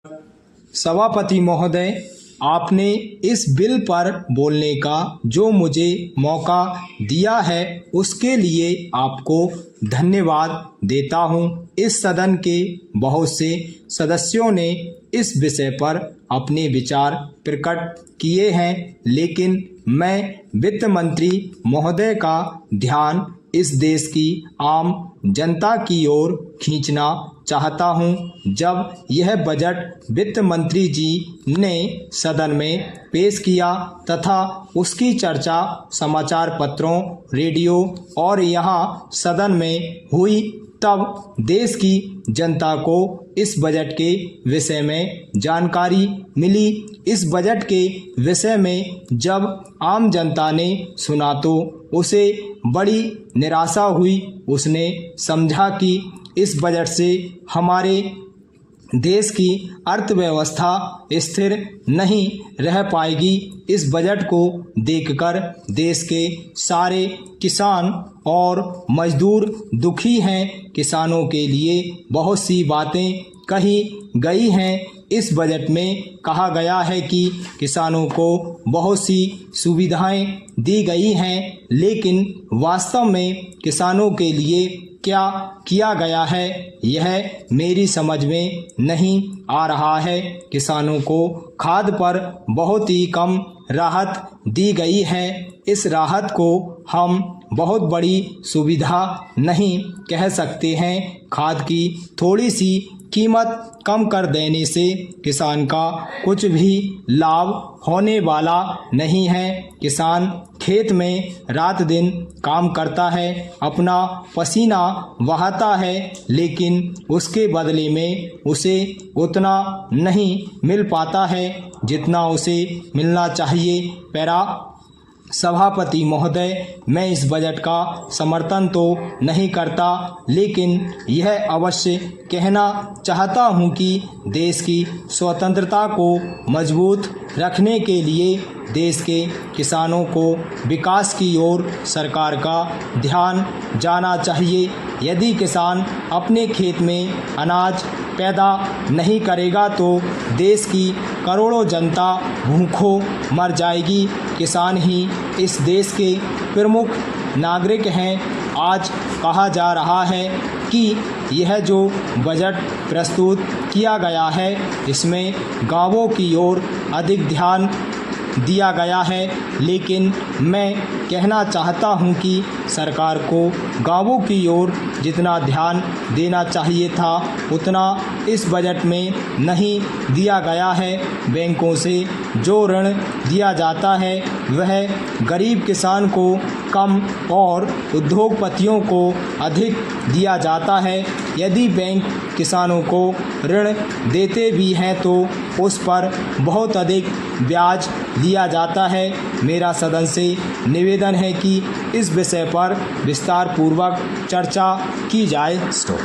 सभापति महोदय, आपने इस बिल पर बोलने का जो मुझे मौका दिया है उसके लिए आपको धन्यवाद देता हूं। इस सदन के बहुत से सदस्यों ने इस विषय पर अपने विचार प्रकट किए हैं, लेकिन मैं वित्त मंत्री महोदय का ध्यान इस देश की आम जनता की ओर खींचना चाहता हूं। जब यह बजट वित्त मंत्री जी ने सदन में पेश किया तथा उसकी चर्चा समाचार पत्रों, रेडियो और यहाँ सदन में हुई, तब देश की जनता को इस बजट के विषय में जानकारी मिली। इस बजट के विषय में जब आम जनता ने सुना तो उसे बड़ी निराशा हुई। उसने समझा कि इस बजट से हमारे देश की अर्थव्यवस्था स्थिर नहीं रह पाएगी। इस बजट को देखकर देश के सारे किसान और मजदूर दुखी हैं। किसानों के लिए बहुत सी बातें कही गई हैं। इस बजट में कहा गया है कि किसानों को बहुत सी सुविधाएं दी गई हैं, लेकिन वास्तव में किसानों के लिए क्या किया गया है यह मेरी समझ में नहीं आ रहा है। किसानों को खाद पर बहुत ही कम राहत दी गई है। इस राहत को हम बहुत बड़ी सुविधा नहीं कह सकते हैं। खाद की थोड़ी सी कीमत कम कर देने से किसान का कुछ भी लाभ होने वाला नहीं है। किसान खेत में रात दिन काम करता है, अपना पसीना बहाता है, लेकिन उसके बदले में उसे उतना नहीं मिल पाता है जितना उसे मिलना चाहिए। सभापति महोदय, मैं इस बजट का समर्थन तो नहीं करता, लेकिन यह अवश्य कहना चाहता हूं कि देश की स्वतंत्रता को मजबूत रखने के लिए देश के किसानों को विकास की ओर सरकार का ध्यान जाना चाहिए। यदि किसान अपने खेत में अनाज पैदा नहीं करेगा तो देश की करोड़ों जनता भूखों मर जाएगी। किसान ही इस देश के प्रमुख नागरिक हैं। आज कहा जा रहा है कि यह जो बजट प्रस्तुत किया गया है इसमें गांवों की ओर अधिक ध्यान दिया गया है, लेकिन मैं कहना चाहता हूं कि सरकार को गांवों की ओर जितना ध्यान देना चाहिए था उतना इस बजट में नहीं दिया गया है। बैंकों से जो ऋण दिया जाता है वह गरीब किसान को कम और उद्योगपतियों को अधिक दिया जाता है। यदि बैंक किसानों को ऋण देते भी हैं तो उस पर बहुत अधिक ब्याज दिया जाता है। मेरा सदन से निवेदन है कि इस विषय पर विस्तार पूर्वक चर्चा की जाए।